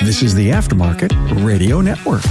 This is the Aftermarket Radio Network.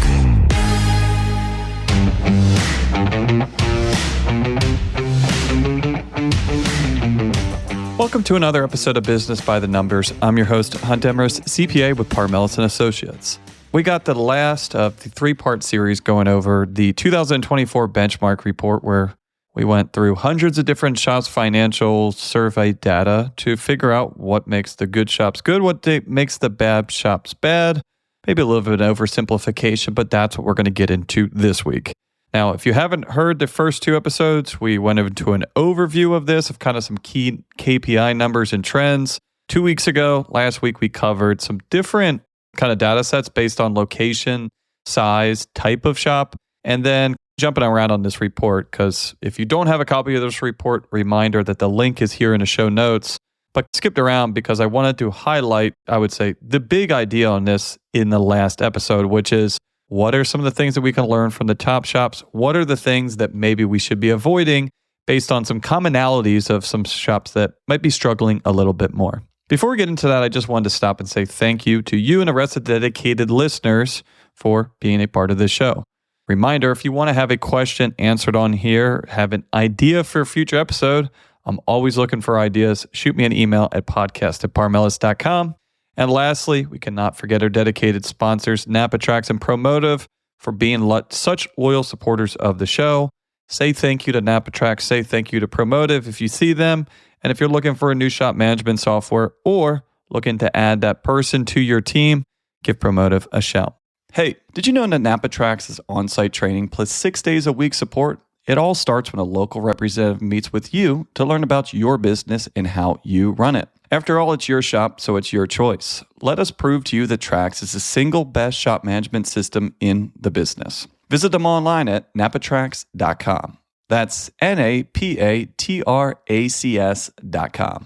Welcome to another episode of Business by the Numbers. I'm your host, Hunt Emrys, CPA with Parmelis & Associates. We got the last of the three-part series going over the 2024 benchmark report, where we went through hundreds of different shops' financial survey data to figure out what makes the good shops good, what makes the bad shops bad. Maybe a little bit of oversimplification, but that's what we're going to get into this week. Now, if you haven't heard the first two episodes, we went into an overview of this, of kind of some key KPI numbers and trends. 2 weeks ago, last week, we covered some different kind of data sets based on location, size, type of shop, and then jumping around on this report, because if you don't have a copy of this report, reminder that the link is here in the show notes, but skipped around because I wanted to highlight, I would say, the big idea on this in the last episode, which is what are some of the things that we can learn from the top shops? What are the things that maybe we should be avoiding based on some commonalities of some shops that might be struggling a little bit more? Before we get into that, I just wanted to stop and say thank you to you and the rest of the dedicated listeners for being a part of this show. Reminder, if you want to have a question answered on here, have an idea for a future episode, I'm always looking for ideas. Shoot me an email at podcast@parmelis.com. And lastly, we cannot forget our dedicated sponsors, NapaTrax and Promotive, for being such loyal supporters of the show. Say thank you to NapaTrax. Say thank you to Promotive if you see them. And if you're looking for a new shop management software or looking to add that person to your team, give Promotive a shout. Hey, did you know that NapaTrax is on-site training plus 6 days a week support? It all starts when a local representative meets with you to learn about your business and how you run it. After all, it's your shop, so it's your choice. Let us prove to you that Trax is the single best shop management system in the business. Visit them online at napatrax.com. That's napatracs.com.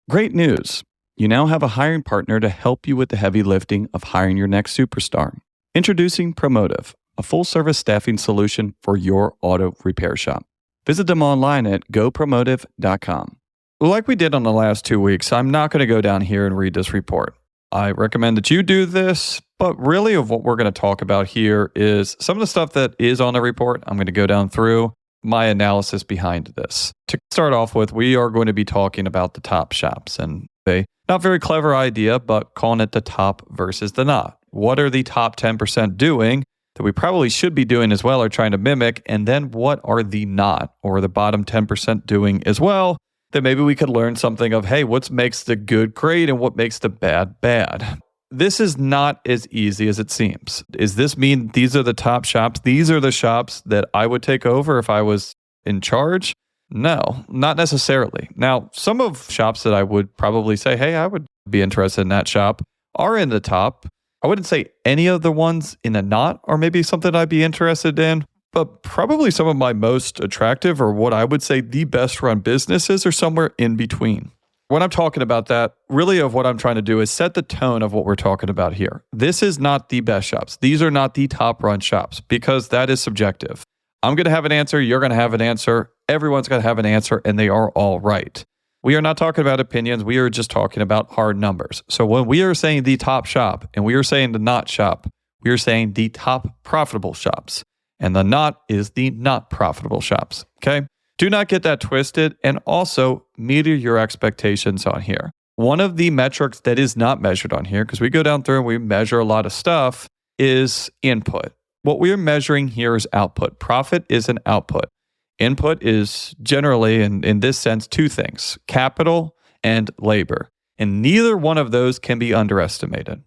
Great news. You now have a hiring partner to help you with the heavy lifting of hiring your next superstar. Introducing Promotive, a full-service staffing solution for your auto repair shop. Visit them online at gopromotive.com. Like we did on the last 2 weeks, I'm not going to go down here and read this report. I recommend that you do this, but really of what we're going to talk about here is some of the stuff that is on the report. I'm going to go down through my analysis behind this. To start off with, we are going to be talking about the top shops, and a not very clever idea, but calling it the top versus the not. What are the top 10% doing that we probably should be doing as well or trying to mimic? And then what are the not, or the bottom 10% doing as well, that maybe we could learn something of, hey, what makes the good great and what makes the bad bad? This is not as easy as it seems. Does this mean these are the top shops? These are the shops that I would take over if I was in charge? No, not necessarily. Now, some of shops that I would probably say, hey, I would be interested in that shop are in the top. I wouldn't say any of the ones in the not are maybe something I'd be interested in, but probably some of my most attractive, or what I would say the best run businesses, are somewhere in between. When I'm talking about that, really of what I'm trying to do is set the tone of what we're talking about here. This is not the best shops. These are not the top run shops, because that is subjective. I'm going to have an answer. You're going to have an answer. Everyone's going to have an answer, and they are all right. We are not talking about opinions. We are just talking about hard numbers. So when we are saying the top shop and we are saying the not shop, we are saying the top profitable shops. And the not is the not profitable shops. Okay? Do not get that twisted, and also meter your expectations on here. One of the metrics that is not measured on here, because we go down through and we measure a lot of stuff, is input. What we are measuring here is output. Profit is an output. Input is generally, in this sense, two things: capital and labor. And neither one of those can be underestimated.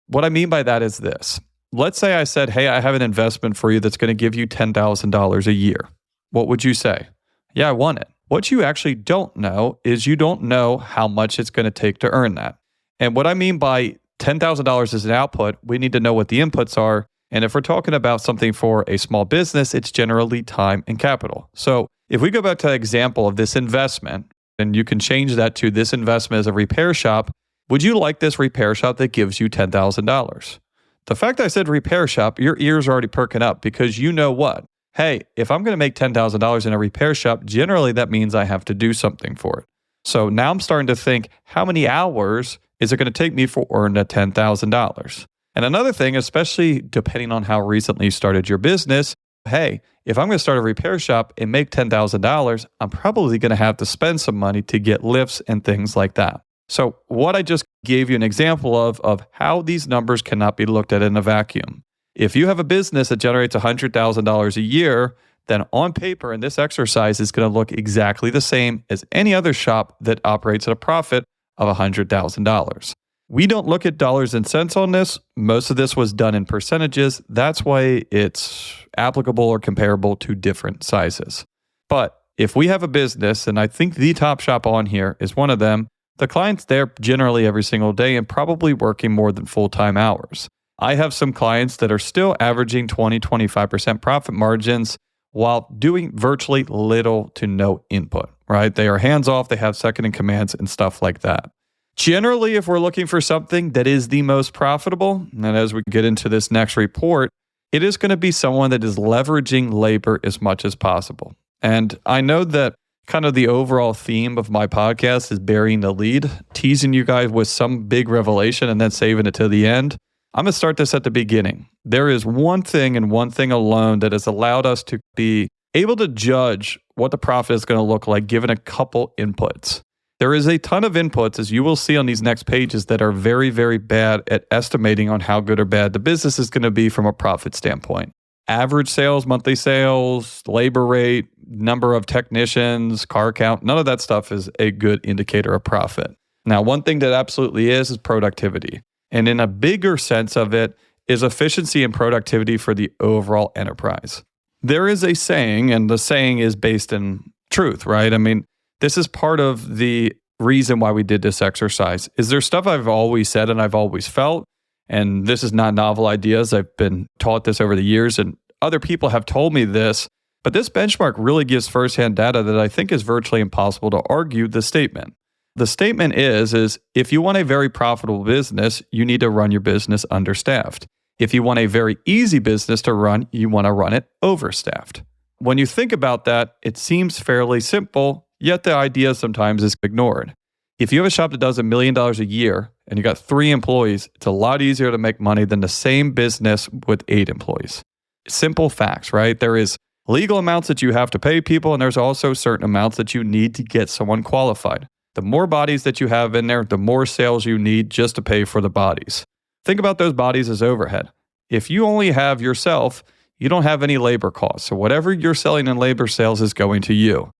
What I mean by that is this. Let's say I said, hey, I have an investment for you that's going to give you $10,000 a year. What would you say? Yeah, I want it. What you actually don't know is you don't know how much it's going to take to earn that. And what I mean by $10,000 as an output, we need to know what the inputs are. And if we're talking about something for a small business, it's generally time and capital. So if we go back to the example of this investment, and you can change that to this investment as a repair shop, would you like this repair shop that gives you $10,000? The fact I said repair shop, your ears are already perking up, because you know what? Hey, if I'm going to make $10,000 in a repair shop, generally that means I have to do something for it. So now I'm starting to think, how many hours is it going to take me for earning that $10,000? And another thing, especially depending on how recently you started your business, hey, if I'm going to start a repair shop and make $10,000, I'm probably going to have to spend some money to get lifts and things like that. So what I just gave you an example of how these numbers cannot be looked at in a vacuum. If you have a business that generates $100,000 a year, then on paper, and this exercise is going to look exactly the same as any other shop that operates at a profit of $100,000. We don't look at dollars and cents on this. Most of this was done in percentages. That's why it's applicable or comparable to different sizes. But if we have a business, and I think the top shop on here is one of them, the client's there generally every single day and probably working more than full-time hours. I have some clients that are still averaging 20-25% profit margins while doing virtually little to no input, right? They are hands-off, they have second-in commands and stuff like that. Generally, if we're looking for something that is the most profitable, and as we get into this next report, it is going to be someone that is leveraging labor as much as possible. And I know that kind of the overall theme of my podcast is burying the lead, teasing you guys with some big revelation and then saving it to the end. I'm going to start this at the beginning. There is one thing and one thing alone that has allowed us to be able to judge what the profit is going to look like given a couple inputs. There is a ton of inputs, as you will see on these next pages, that are very, very bad at estimating on how good or bad the business is going to be from a profit standpoint. Average sales, monthly sales, labor rate, number of technicians, car count, none of that stuff is a good indicator of profit. Now, one thing that absolutely is productivity. And in a bigger sense of it is efficiency and productivity for the overall enterprise. There is a saying, and the saying is based in truth, right? I mean, this is part of the reason why we did this exercise. Is there stuff I've always said and I've always felt, and this is not novel ideas. I've been taught this over the years, and other people have told me this, but this benchmark really gives firsthand data that I think is virtually impossible to argue the statement. The statement is if you want a very profitable business, you need to run your business understaffed. If you want a very easy business to run, you want to run it overstaffed. When you think about that, it seems fairly simple, yet the idea sometimes is ignored. If you have a shop that does $1 million a year and you got 3 employees, it's a lot easier to make money than the same business with 8 employees. Simple facts, right? There is legal amounts that you have to pay people, and there's also certain amounts that you need to get someone qualified. The more bodies that you have in there, the more sales you need just to pay for the bodies. Think about those bodies as overhead. If you only have yourself, you don't have any labor costs. So whatever you're selling in labor sales is going to you.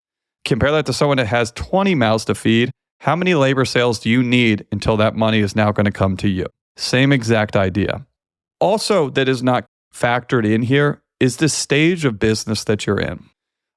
Compare that to someone that has 20 mouths to feed. How many labor sales do you need until that money is now going to come to you? Same exact idea. Also, that is not factored in here is the stage of business that you're in.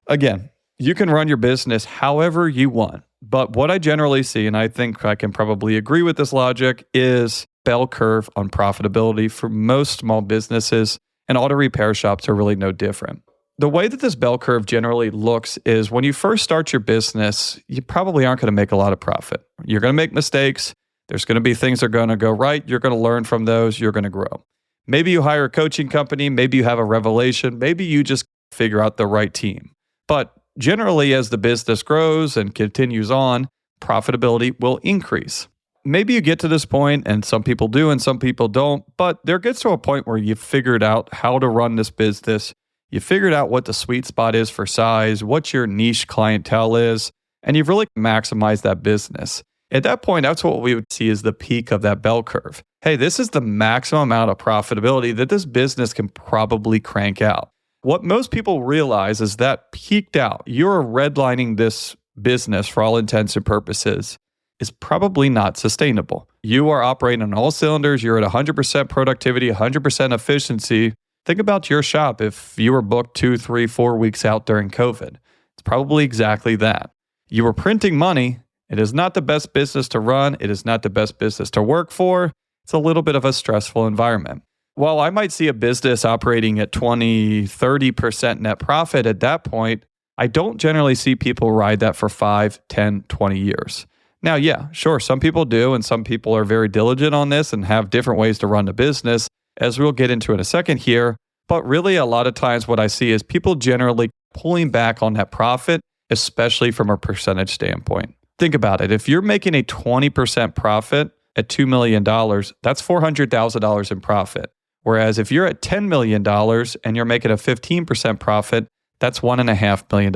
Again, you can run your business however you want. But what I generally see, and I think I can probably agree with this logic, is bell curve on profitability for most small businesses, and auto repair shops are really no different. The way that this bell curve generally looks is when you first start your business, you probably aren't going to make a lot of profit. You're going to make mistakes. There's going to be things that are going to go right. You're going to learn from those. You're going to grow. Maybe you hire a coaching company. Maybe you have a revelation. Maybe you just figure out the right team. But generally, as the business grows and continues on, profitability will increase. Maybe you get to this point, and some people do and some people don't, but there gets to a point where you've figured out how to run this business. You figured out what the sweet spot is for size, what your niche clientele is, and you've really maximized that business. At that point, that's what we would see as the peak of that bell curve. Hey, this is the maximum amount of profitability that this business can probably crank out. What most people realize is that peaked out, you're redlining this business for all intents and purposes, is probably not sustainable. You are operating on all cylinders. You're at 100% productivity, 100% efficiency. Think about your shop if you were booked 2, 3, 4 weeks out during COVID. It's probably exactly that. You were printing money. It is not the best business to run. It is not the best business to work for. It's a little bit of a stressful environment. While I might see a business operating at 20, 30% net profit at that point, I don't generally see people ride that for 5, 10, 20 years. Now, yeah, sure, some people do, and some people are very diligent on this and have different ways to run the business, as we'll get into in a second here. But really, a lot of times what I see is people generally pulling back on that profit, especially from a percentage standpoint. Think about it. If you're making a 20% profit, at $2 million, that's $400,000 in profit. Whereas if you're at $10 million and you're making a 15% profit, that's $1.5 million.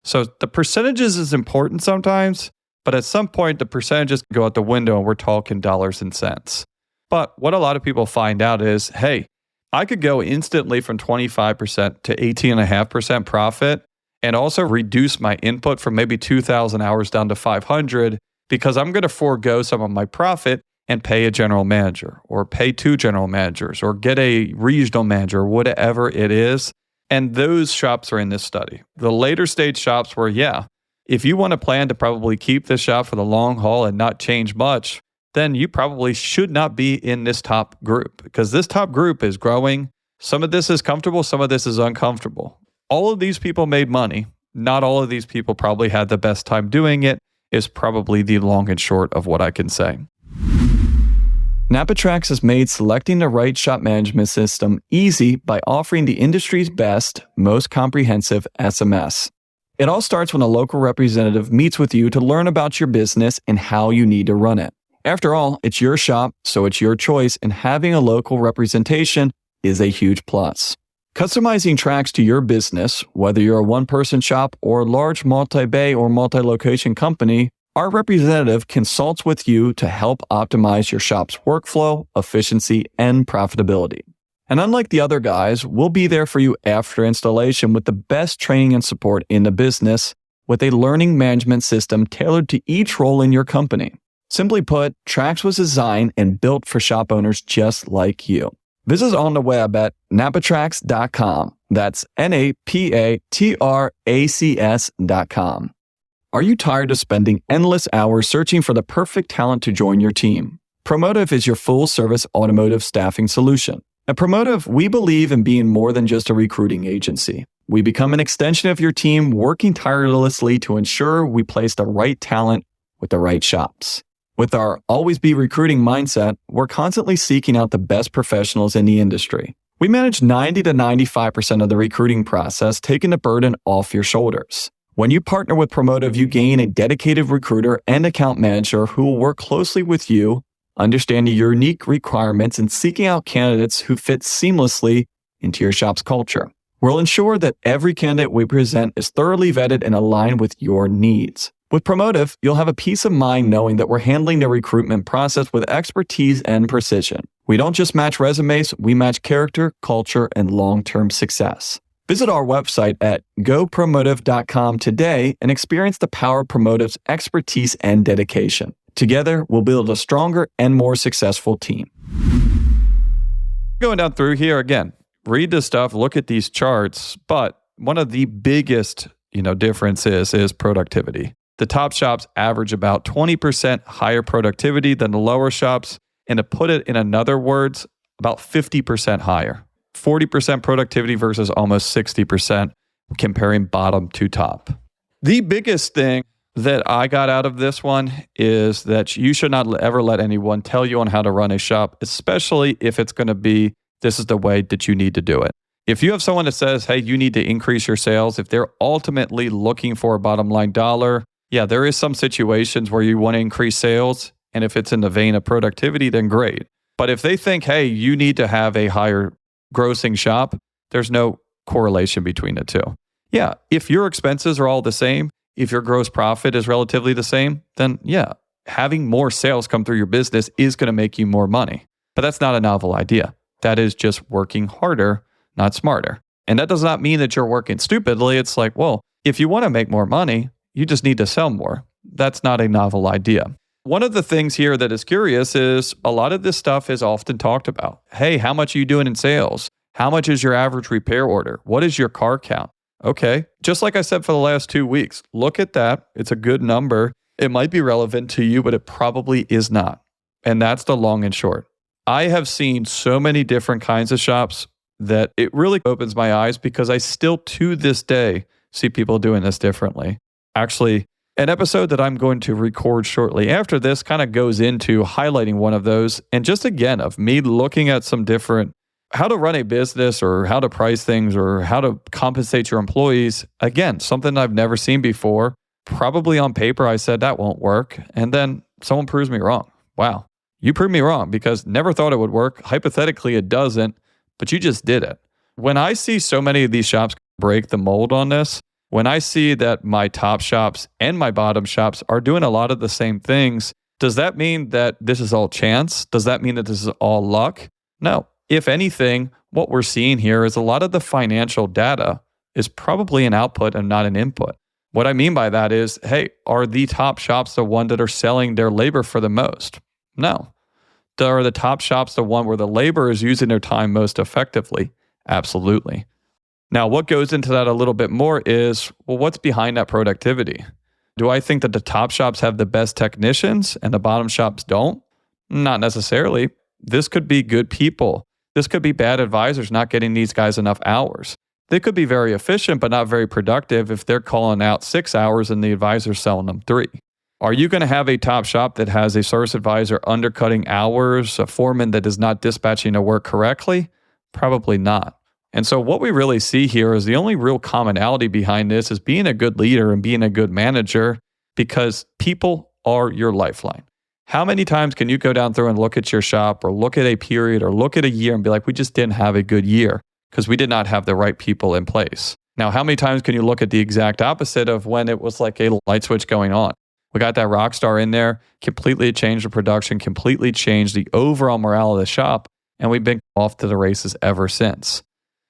So the percentages is important sometimes, but at some point the percentages go out the window and we're talking dollars and cents. But what a lot of people find out is, hey, I could go instantly from 25% to 18.5% profit and also reduce my input from maybe 2,000 hours down to 500 because I'm going to forego some of my profit and pay a general manager or pay 2 general managers or get a regional manager, whatever it is. And those shops are in this study. The later stage shops where, if you want to plan to probably keep this shop for the long haul and not change much, then you probably should not be in this top group because this top group is growing. Some of this is comfortable, some of this is uncomfortable. All of these people made money. Not all of these people probably had the best time doing it, is probably the long and short of what I can say. Napatrax has made selecting the right shop management system easy by offering the industry's best, most comprehensive SMS. It all starts when a local representative meets with you to learn about your business and how you need to run it. After all, it's your shop, so it's your choice, and having a local representation is a huge plus. Customizing tracks to your business, whether you're a one-person shop or a large multi-bay or multi-location company, our representative consults with you to help optimize your shop's workflow, efficiency, and profitability. And unlike the other guys, we'll be there for you after installation with the best training and support in the business with a learning management system tailored to each role in your company. Simply put, Trax was designed and built for shop owners just like you. Visit on the web at napatrax.com. That's napatracs.com. Are you tired of spending endless hours searching for the perfect talent to join your team? Promotive is your full-service automotive staffing solution. At Promotive, we believe in being more than just a recruiting agency. We become an extension of your team, working tirelessly to ensure we place the right talent with the right shops. With our always be recruiting mindset, we're constantly seeking out the best professionals in the industry. We manage 90 to 95% of the recruiting process, taking the burden off your shoulders. When you partner with Promotive, you gain a dedicated recruiter and account manager who will work closely with you, understanding your unique requirements and seeking out candidates who fit seamlessly into your shop's culture. We'll ensure that every candidate we present is thoroughly vetted and aligned with your needs. With Promotive, you'll have a peace of mind knowing that we're handling the recruitment process with expertise and precision. We don't just match resumes, we match character, culture, and long-term success. Visit our website at gopromotive.com today and experience the power of Promotive's expertise and dedication. Together, we'll build a stronger and more successful team. Going down through here again, read this stuff, look at these charts, but one of the biggest, differences is productivity. The top shops average about 20% higher productivity than the lower shops, and to put it in another words, about 50% higher. 40% productivity versus almost 60% comparing bottom to top. The biggest thing that I got out of this one is that you should not ever let anyone tell you on how to run a shop, especially if it's going to be, this is the way that you need to do it. If you have someone that says, hey, you need to increase your sales, if they're ultimately looking for a bottom line dollar, there is some situations where you want to increase sales. And if it's in the vein of productivity, then great. But if they think, hey, you need to have a higher grossing shop, there's no correlation between the two. If your expenses are all the same, if your gross profit is relatively the same, then having more sales come through your business is going to make you more money. But that's not a novel idea. That is just working harder, not smarter. And that does not mean that you're working stupidly. It's like, well, if you want to make more money, you just need to sell more. That's not a novel idea. One of the things here that is curious is a lot of this stuff is often talked about. Hey, how much are you doing in sales? How much is your average repair order? What is your car count? Okay, just like I said for the last 2 weeks, look at that. It's a good number. It might be relevant to you, but it probably is not. And that's the long and short. I have seen so many different kinds of shops that it really opens my eyes because I still to this day see people doing this differently. Actually, an episode that I'm going to record shortly after this kind of goes into highlighting one of those. And just again, of me looking at some different, how to run a business or how to price things or how to compensate your employees. Again, something I've never seen before. Probably on paper, I said that won't work. And then someone proves me wrong. Wow. You proved me wrong because never thought it would work. Hypothetically, it doesn't, but you just did it. When I see so many of these shops break the mold on this, when I see that my top shops and my bottom shops are doing a lot of the same things, does that mean that this is all chance? Does that mean that this is all luck? No. If anything, what we're seeing here is a lot of the financial data is probably an output and not an input. What I mean by that is, hey, are the top shops the one that are selling their labor for the most? No. Are the top shops the one where the labor is using their time most effectively? Absolutely. Now, what goes into that a little bit more is, well, what's behind that productivity? Do I think that the top shops have the best technicians and the bottom shops don't? Not necessarily. This could be good people. This could be bad advisors not getting these guys enough hours. They could be very efficient, but not very productive if they're calling out 6 hours and the advisor's selling them 3. Are you going to have a top shop that has a service advisor undercutting hours, a foreman that is not dispatching the work correctly? Probably not. And so what we really see here is the only real commonality behind this is being a good leader and being a good manager, because people are your lifeline. How many times can you go down through and look at your shop or look at a period or look at a year and be like, we just didn't have a good year because we did not have the right people in place? Now, how many times can you look at the exact opposite of when it was like a light switch going on? We got that rock star in there, completely changed the production, completely changed the overall morale of the shop, and we've been off to the races ever since.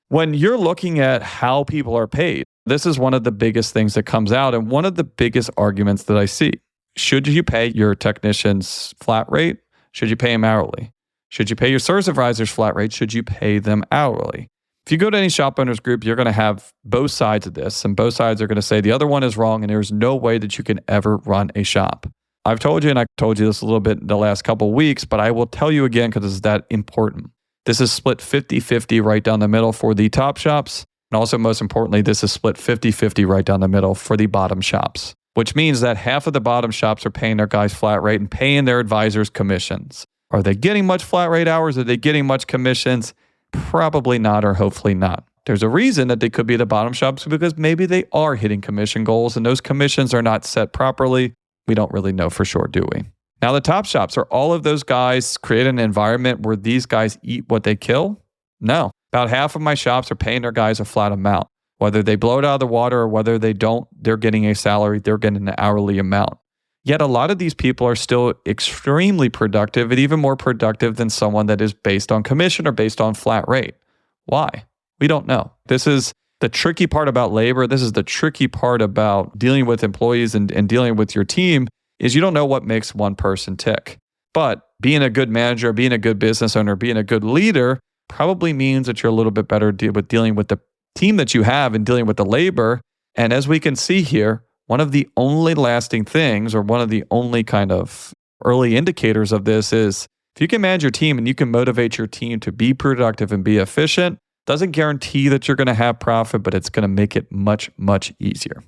When you're looking at how people are paid, this is one of the biggest things that comes out and one of the biggest arguments that I see. Should you pay your technicians flat rate? Should you pay them hourly? Should you pay your service advisors flat rate? Should you pay them hourly? If you go to any shop owners group, you're going to have both sides of this, and both sides are going to say the other one is wrong and there's no way that you can ever run a shop. I've told you, and I told you this a little bit in the last couple of weeks, but I will tell you again because it's that important. This is split 50-50 right down the middle for the top shops. And also, most importantly, this is split 50-50 right down the middle for the bottom shops, which means that half of the bottom shops are paying their guys flat rate and paying their advisors commissions. Are they getting much flat rate hours? Are they getting much commissions? Probably not, or hopefully not. There's a reason that they could be the bottom shops because maybe they are hitting commission goals and those commissions are not set properly. We don't really know for sure, do we? Now, the top shops, are all of those guys create an environment where these guys eat what they kill? No. About half of my shops are paying their guys a flat amount. Whether they blow it out of the water or whether they don't, they're getting a salary, they're getting an hourly amount. Yet a lot of these people are still extremely productive and even more productive than someone that is based on commission or based on flat rate. Why? We don't know. This is the tricky part about labor. This is the tricky part about dealing with employees and dealing with your team is you don't know what makes one person tick. But being a good manager, being a good business owner, being a good leader probably means that you're a little bit better with dealing with the team that you have and dealing with the labor. And as we can see here, one of the only lasting things or one of the only kind of early indicators of this is if you can manage your team and you can motivate your team to be productive and be efficient, doesn't guarantee that you're going to have profit, but it's going to make it much, much easier.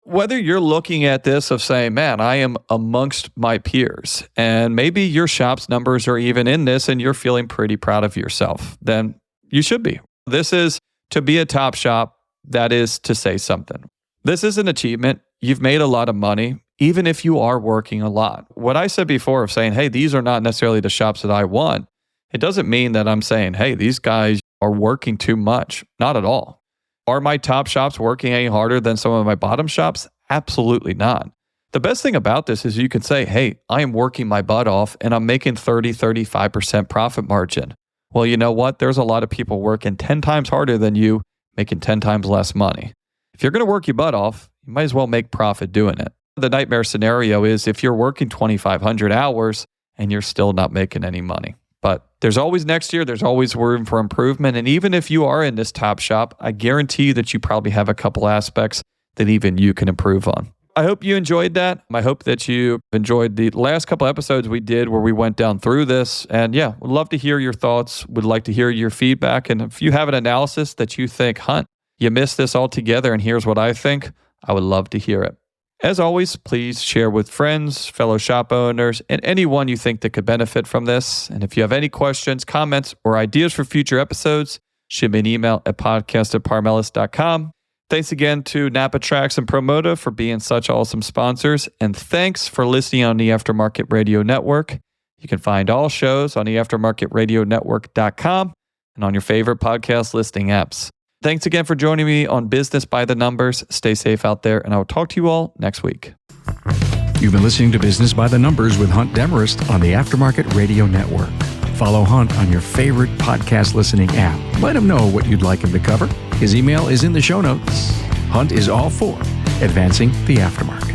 Whether you're looking at this of saying, man, I am amongst my peers, and maybe your shop's numbers are even in this and you're feeling pretty proud of yourself, then you should be. This is to be a top shop, that is to say something. This is an achievement. You've made a lot of money, even if you are working a lot. What I said before of saying, hey, these are not necessarily the shops that I want, it doesn't mean that I'm saying, hey, these guys are working too much. Not at all. Are my top shops working any harder than some of my bottom shops? Absolutely not. The best thing about this is you can say, hey, I am working my butt off and I'm making 30-35% profit margin. Well, you know what? There's a lot of people working 10 times harder than you, making 10 times less money. If you're going to work your butt off, you might as well make profit doing it. The nightmare scenario is if you're working 2,500 hours and you're still not making any money. But there's always next year, there's always room for improvement. And even if you are in this top shop, I guarantee that you probably have a couple aspects that even you can improve on. I hope you enjoyed that. I hope that you enjoyed the last couple episodes we did where we went down through this. And yeah, would love to hear your thoughts. Would like to hear your feedback. And if you have an analysis that you think, Hunt, you missed this altogether and here's what I think, I would love to hear it. As always, please share with friends, fellow shop owners, and anyone you think that could benefit from this. And if you have any questions, comments, or ideas for future episodes, shoot me an email at podcast@parmelis.com. Thanks again to Napa Tracks and Promoda for being such awesome sponsors. And thanks for listening on the Aftermarket Radio Network. You can find all shows on theaftermarketradionetwork.com and on your favorite podcast listing apps. Thanks again for joining me on Business by the Numbers. Stay safe out there, and I will talk to you all next week. You've been listening to Business by the Numbers with Hunt Demarest on the Aftermarket Radio Network. Follow Hunt on your favorite podcast listening app. Let him know what you'd like him to cover. His email is in the show notes. Hunt is all for advancing the aftermarket.